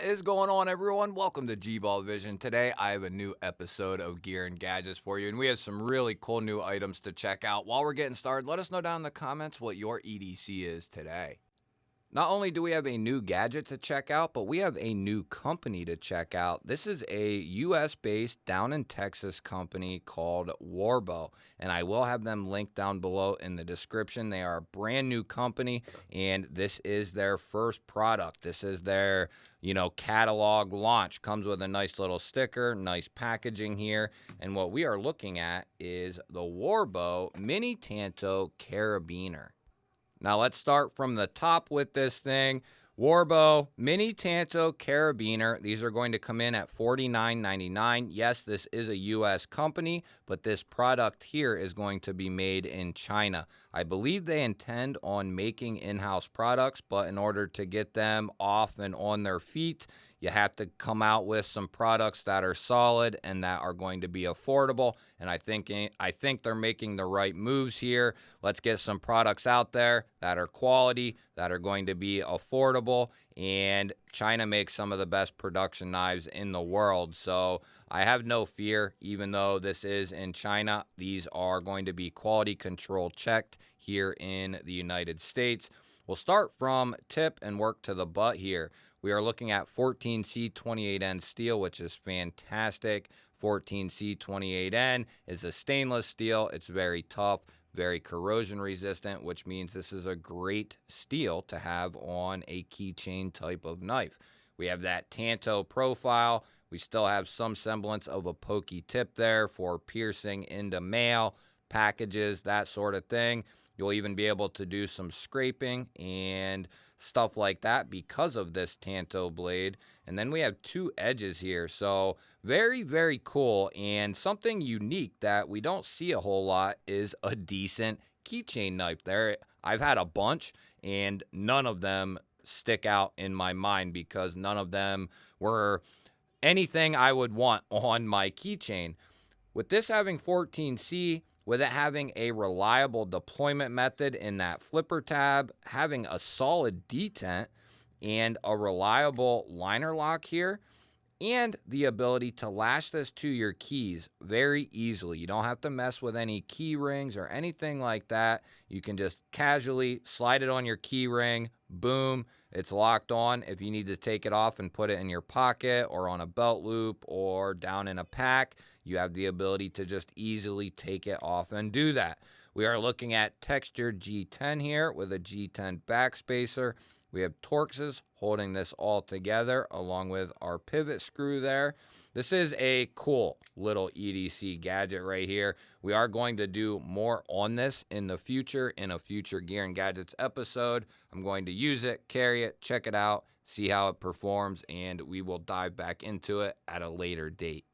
What is going on, everyone? Welcome to G-Ball Vision. Today, I have a new episode of Gear and Gadgets for you, and we have some really cool new items to check out. While we're getting started, let us know down in the comments what your EDC is today. Not only do we have a new gadget to check out, but we have a new company to check out. This is a US based down in Texas company called Warbo, and I will have them linked down below in the description. They are a brand new company, and this is their first product. This is their, catalog launch. Comes with a nice little sticker, nice packaging here, and what we are looking at is the Warbo Mini Tanto Carabiner. Now let's start from the top with this thing. Warbo Mini Tanto Carabiner. These are going to come in at $49.99. Yes, this is a US company, but this product here is going to be made in China. I believe they intend on making in-house products, but in order to get them off and on their feet, you have to come out with some products that are solid and that are going to be affordable. And I think they're making the right moves here. Let's get some products out there that are quality, that are going to be affordable. And China makes some of the best production knives in the world. So I have no fear, even though this is in China. These are going to be quality control checked here in the United States. We'll start from tip and work to the butt here. We are looking at 14C28N steel, which is fantastic. 14C28N is a stainless steel. It's very tough, very corrosion resistant, which means this is a great steel to have on a keychain type of knife. We have that Tanto profile. We still have some semblance of a pokey tip there for piercing into mail, packages, that sort of thing. You'll even be able to do some scraping and stuff like that because of this Tanto blade. And then we have two edges here. So very, very cool. And something unique that we don't see a whole lot is a decent keychain knife there. I've had a bunch and none of them stick out in my mind because none of them were anything I would want on my keychain. With this having 14C, with it having a reliable deployment method in that flipper tab, having a solid detent, and a reliable liner lock here, and the ability to lash this to your keys very easily. You don't have to mess with any key rings or anything like that. You can just casually slide it on your key ring, boom, it's locked on. If you need to take it off and put it in your pocket or on a belt loop or down in a pack, you have the ability to just easily take it off and do that. We are looking at textured G10 here with a G10 backspacer. We have Torxes holding this all together along with our pivot screw there. This is a cool little EDC gadget right here. We are going to do more on this in the future, in a future Gear and Gadgets episode. I'm going to use it, carry it, check it out, see how it performs, and we will dive back into it at a later date.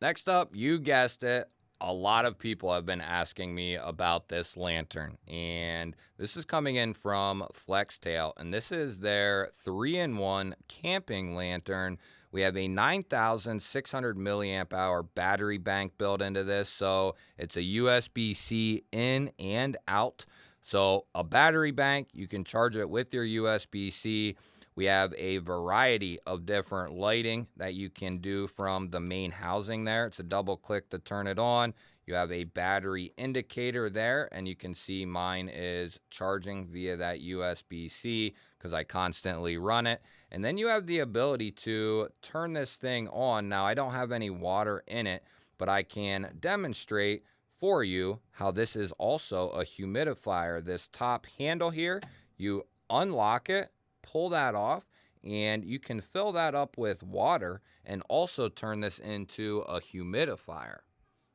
Next up, you guessed it, a lot of people have been asking me about this lantern, and this is coming in from Flextail, and this is their 3-in-1 camping lantern. We have a 9,600 milliamp hour battery bank built into this, so it's a USB-C in and out. So a battery bank, you can charge it with your USB-C. We have a variety of different lighting that you can do from the main housing there. It's a double click to turn it on. You have a battery indicator there, and you can see mine is charging via that USB-C because I constantly run it. And then you have the ability to turn this thing on. Now, I don't have any water in it, but I can demonstrate for you how this is also a humidifier. This top handle here, you unlock it, pull that off, and you can fill that up with water and also turn this into a humidifier.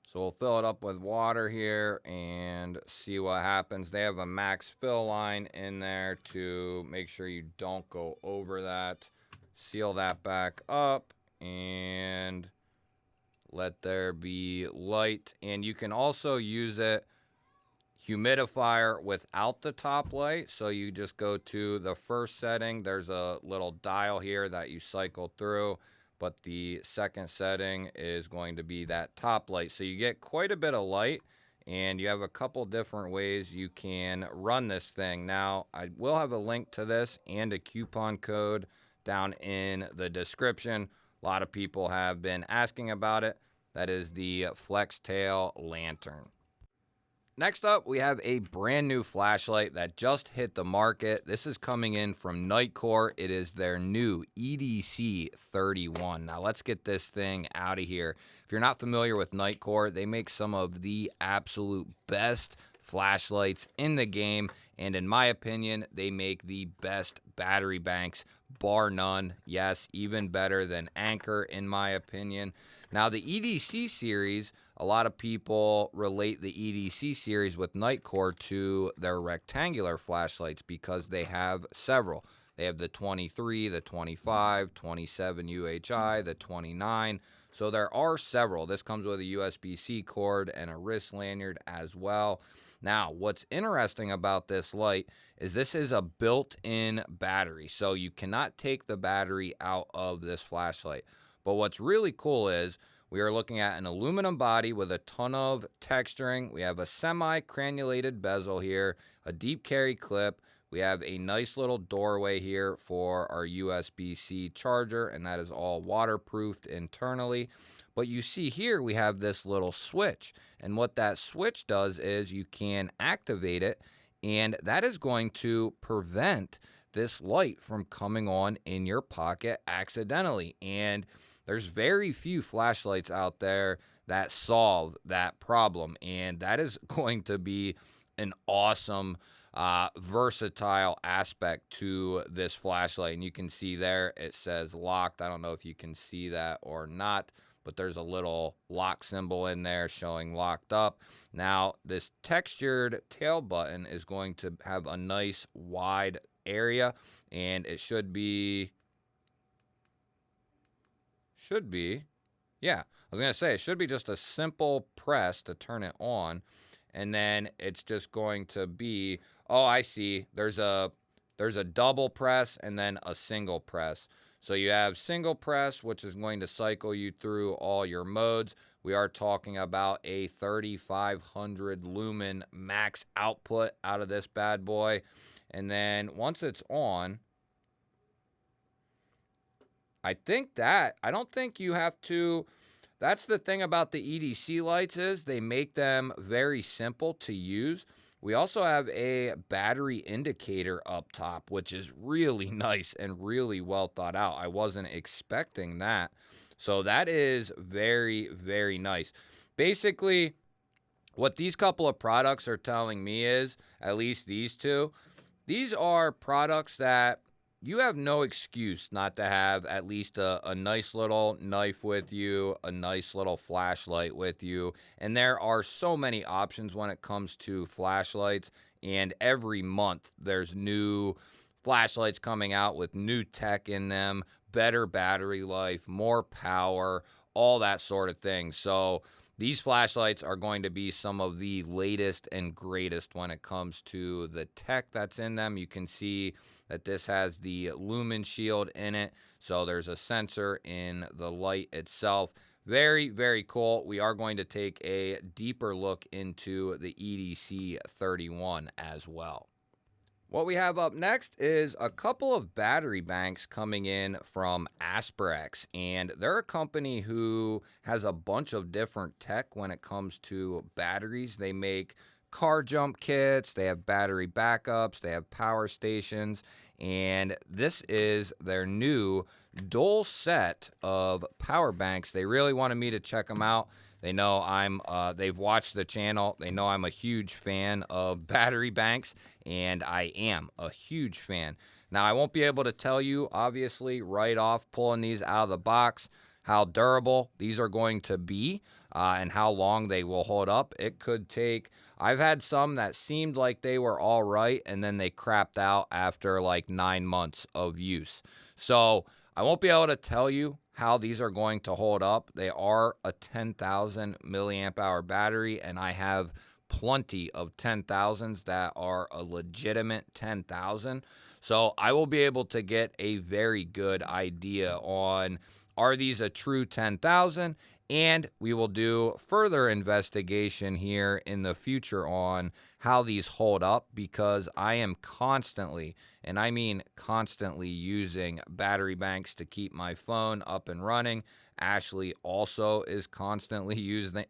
So we'll fill it up with water here and see what happens. They have a max fill line in there to make sure you don't go over that. Seal that back up and let there be light. And you can also use it humidifier without the top light. So you just go to the first setting. There's a little dial here that you cycle through, but the second setting is going to be that top light. So you get quite a bit of light, and you have a couple different ways you can run this thing. Now, I will have a link to this and a coupon code down in the description. A lot of people have been asking about it. That is the Flex Tail Lantern. Next up, we have a brand new flashlight that just hit the market. This is coming in from Nitecore. It is their new EDC 31. Now let's get this thing out of here. If you're not familiar with Nitecore, they make some of the absolute best flashlights in the game, and in my opinion, they make the best battery banks, bar none. Yes, even better than Anchor in my opinion. Now the EDC series, a lot of people relate the EDC series with Nitecore to their rectangular flashlights because they have several. They have the 23, the 25, 27 UHI, the 29. So there are several. This comes with a USB-C cord and a wrist lanyard as well. Now, what's interesting about this light is this is a built-in battery. So you cannot take the battery out of this flashlight. But what's really cool is we are looking at an aluminum body with a ton of texturing. We have a semi-cannulated bezel here, a deep carry clip. We have a nice little doorway here for our USB-C charger, and that is all waterproofed internally. But you see here we have this little switch, and what that switch does is you can activate it, and that is going to prevent this light from coming on in your pocket accidentally. And there's very few flashlights out there that solve that problem, and that is going to be an awesome versatile aspect to this flashlight. And you can see there it says locked. I don't know if you can see that or not, but there's a little lock symbol in there showing locked up. Now this textured tail button is going to have a nice wide area, and it should be, yeah, I was gonna say it should be just a simple press to turn it on, and then it's just going to be, oh, I see, there's a double press and then a single press. So you have single press, which is going to cycle you through all your modes. We are talking about a 3,500 lumen max output out of this bad boy. And then once it's on, I don't think you have to. That's the thing about the EDC lights is they make them very simple to use. We also have a battery indicator up top, which is really nice and really well thought out. I wasn't expecting that. So that is very, very nice. Basically, what these couple of products are telling me is, at least these two, these are products that you have no excuse not to have at least a nice little knife with you, a nice little flashlight with you. And there are so many options when it comes to flashlights. And every month there's new flashlights coming out with new tech in them, better battery life, more power, all that sort of thing. So these flashlights are going to be some of the latest and greatest when it comes to the tech that's in them. You can see that this has the lumen shield in it, so there's a sensor in the light itself. Very, very cool. We are going to take a deeper look into the EDC 31 as well. What we have up next is a couple of battery banks coming in from Asperex, and they're a company who has a bunch of different tech when it comes to batteries. They make car jump kits, they have battery backups, they have power stations, and this is their new dual set of power banks. They really wanted me to check them out. They know they've watched the channel. They know I'm a huge fan of battery banks, and I am a huge fan. Now, I won't be able to tell you, obviously, right off pulling these out of the box, how durable these are going to be and how long they will hold up. It could take, I've had some that seemed like they were all right, and then they crapped out after like 9 months of use. So I won't be able to tell you how these are going to hold up. They are a 10,000 milliamp hour battery, and I have plenty of 10,000s that are a legitimate 10,000. So I will be able to get a very good idea on are these a true 10,000? And we will do further investigation here in the future on how these hold up, because I am constantly, and I mean constantly, using battery banks to keep my phone up and running. Ashley also is constantly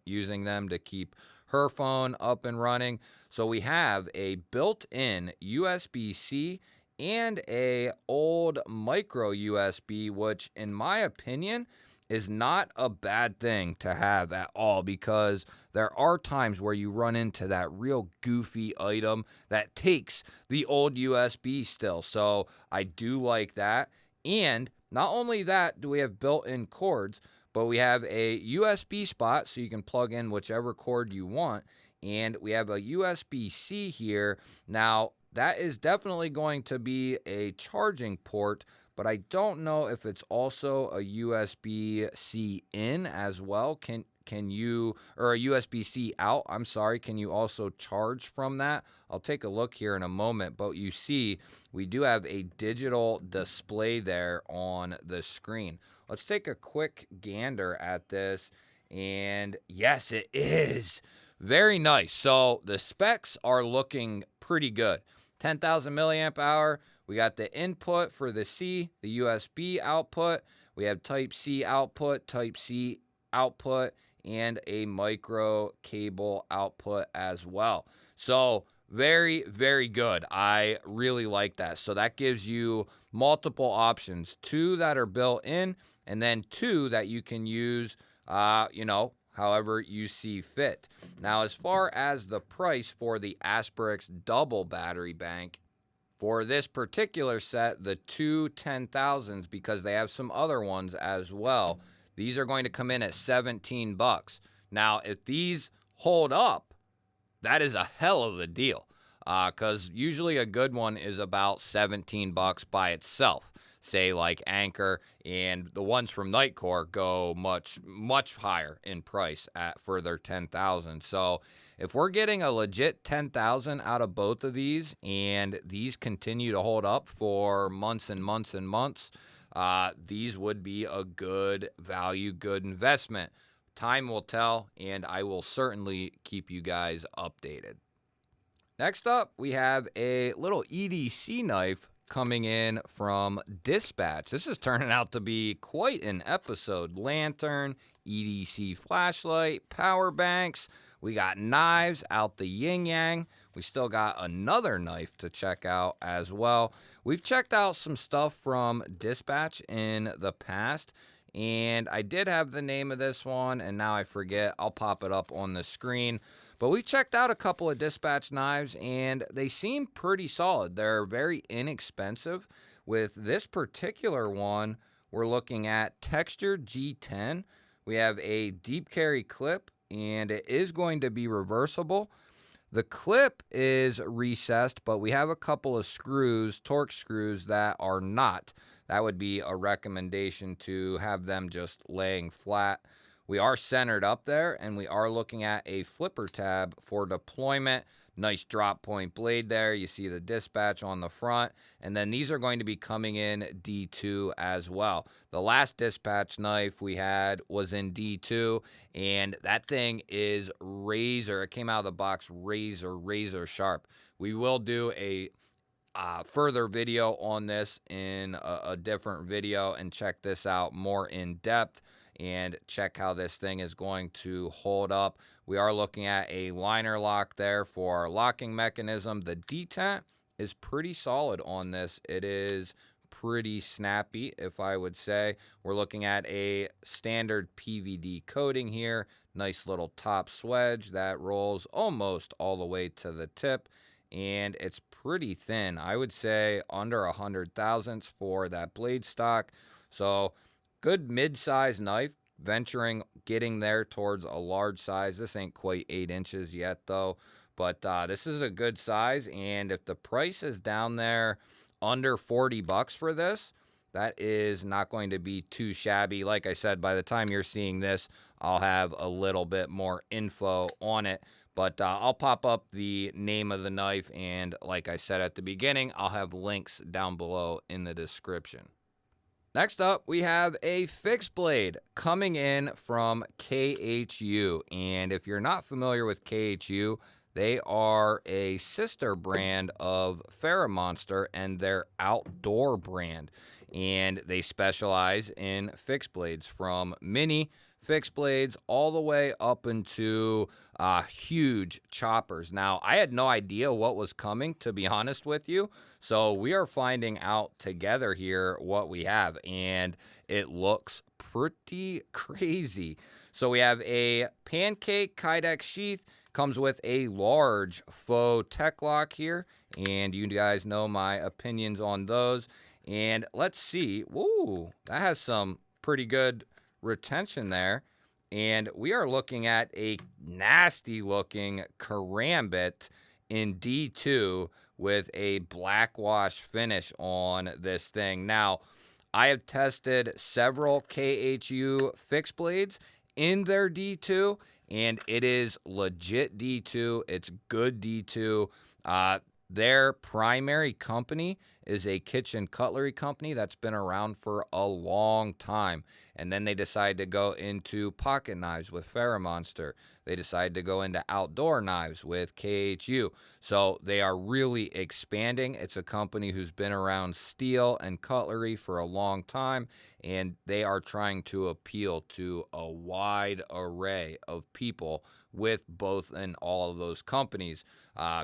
using them to keep her phone up and running. So we have a built-in USB-C and a old micro USB, which in my opinion is not a bad thing to have at all, because there are times where you run into that real goofy item that takes the old USB still. So I do like that. And not only that do we have built-in cords, but we have a USB spot so you can plug in whichever cord you want. And we have a USB-C here. Now, that is definitely going to be a charging port, but I don't know if it's also a USB-C in as well. Can you, or a USB-C out, I'm sorry, can you also charge from that? I'll take a look here in a moment, but you see we do have a digital display there on the screen. Let's take a quick gander at this, and yes, it is very nice. So the specs are looking pretty good. 10,000 milliamp hour. We got the input for the C, the USB output. We have Type-C output, Type-C output, and a micro cable output as well. So very, very good. I really like that. So that gives you multiple options, 2 that are built in, and then 2 that you can use, however you see fit. Now, as far as the price for the Asperix double battery bank, for this particular set, the two 10,000s, because they have some other ones as well, these are going to come in at 17 bucks. Now, if these hold up, that is a hell of a deal, because usually a good one is about 17 bucks by itself. Say like Anchor, and the ones from Nightcore go much, much higher in price for their 10,000. So if we're getting a legit 10,000 out of both of these, and these continue to hold up for months and months and months, these would be a good value, good investment. Time will tell, and I will certainly keep you guys updated. Next up, we have a little EDC knife coming in from Dispatch. This is turning out to be quite an episode. Lantern, EDC flashlight, power banks. We got knives out the yin yang. We still got another knife to check out as well. We've checked out some stuff from Dispatch in the past, and I did have the name of this one, and now I forget. I'll pop it up on the screen. But we've checked out a couple of Dispatch knives, and they seem pretty solid. They're very inexpensive. With this particular one, we're looking at textured G10. We have a deep carry clip, and it is going to be reversible. The clip is recessed, but we have a couple of screws, torque screws, that are not. That would be a recommendation to have them just laying flat. We are centered up there, and we are looking at a flipper tab for deployment. Nice drop point blade there. You see the Dispatch on the front, and then these are going to be coming in D2 as well. The last Dispatch knife we had was in D2, and that thing is razor. It came out of the box razor sharp. We will do a further video on this in a different video, and check this out more in depth and check how this thing is going to hold up. We are looking at a liner lock there for our locking mechanism. The detent is pretty solid on this. It is pretty snappy, if I would say. We're looking at a standard PVD coating here. Nice little top swedge that rolls almost all the way to the tip, and it's pretty thin. I would say under 100 thousandths for that blade stock. So good mid-size knife, getting there towards a large size. This ain't quite 8 inches yet though, but this is a good size, and if the price is down there under 40 bucks for this, that is not going to be too shabby. Like I said, by the time you're seeing this, I'll have a little bit more info on it, but I'll pop up the name of the knife, and like I said at the beginning, I'll have links down below in the description. Next up, we have a fixed blade coming in from KHU. And if you're not familiar with KHU, they are a sister brand of Monster and their outdoor brand. And they specialize in fixed blades from mini fixed blades all the way up into huge choppers. Now, I had no idea what was coming, to be honest with you. So we are finding out together here what we have, and it looks pretty crazy. So we have a pancake Kydex sheath, comes with a large faux tech lock here, and you guys know my opinions on those. And let's see, woo, that has some pretty good retention there. And we are looking at a nasty looking karambit in D2 with a black wash finish on this thing. Now, I have tested several KHU fixed blades in their D2, and it is legit D2. It's good D2. Their primary company is a kitchen cutlery company that's been around for a long time. And then they decided to go into pocket knives with Monster. They decided to go into outdoor knives with KHU. So they are really expanding. It's a company who's been around steel and cutlery for a long time, and they are trying to appeal to a wide array of people with both and all of those companies,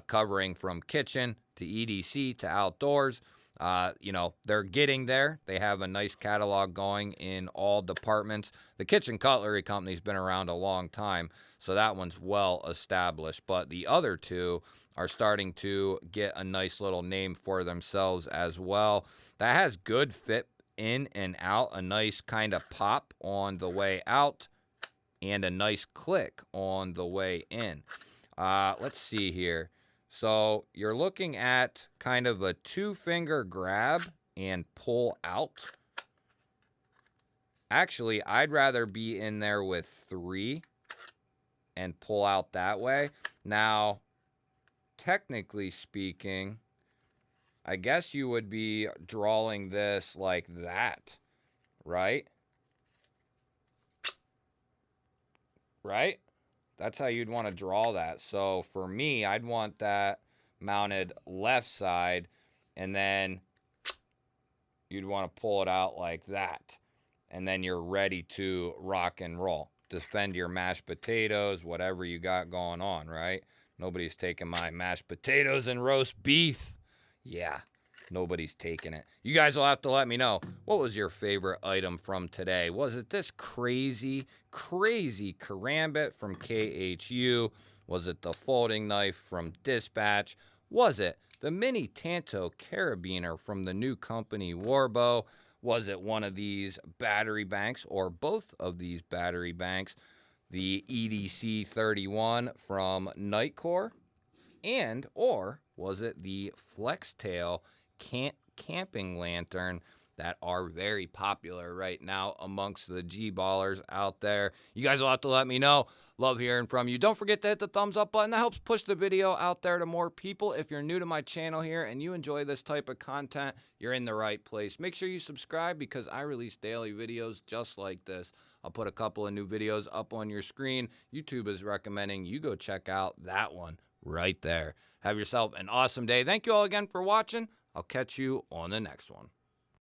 covering from kitchen to EDC to outdoors. They're getting there. They have a nice catalog going in all departments. The kitchen cutlery company's been around a long time, so that one's well established. But the other two are starting to get a nice little name for themselves as well. That has good fit in and out, a nice kind of pop on the way out, and a nice click on the way in. Let's see here. So you're looking at kind of a 2-finger grab and pull out. Actually, I'd rather be in there with 3 and pull out that way. Now, technically speaking, I guess you would be drawing this like that, right? Right? That's how you'd want to draw that. So for me, I'd want that mounted left side, and then you'd want to pull it out like that. And then you're ready to rock and roll. Defend your mashed potatoes, whatever you got going on, right? Nobody's taking my mashed potatoes and roast beef. Yeah. Nobody's taking it. You guys will have to let me know, what was your favorite item from today? Was it this crazy karambit from KHU? Was it the folding knife from Dispatch? Was it the mini Tanto carabiner from the new company Warbow? Was it one of these battery banks, or both of these battery banks? The EDC 31 from Nightcore? And, or was it the Flextail camping lantern that are very popular right now amongst the G-ballers out there? You guys will have to let me know. Love hearing from you. Don't forget to hit the thumbs up button. That helps push the video out there to more people. If you're new to my channel here and you enjoy this type of content, you're in the right place. Make sure you subscribe, because I release daily videos just like this. I'll put a couple of new videos up on your screen. YouTube is recommending you go check out that one right there. Have yourself an awesome day. Thank you all again for watching. I'll catch you on the next one.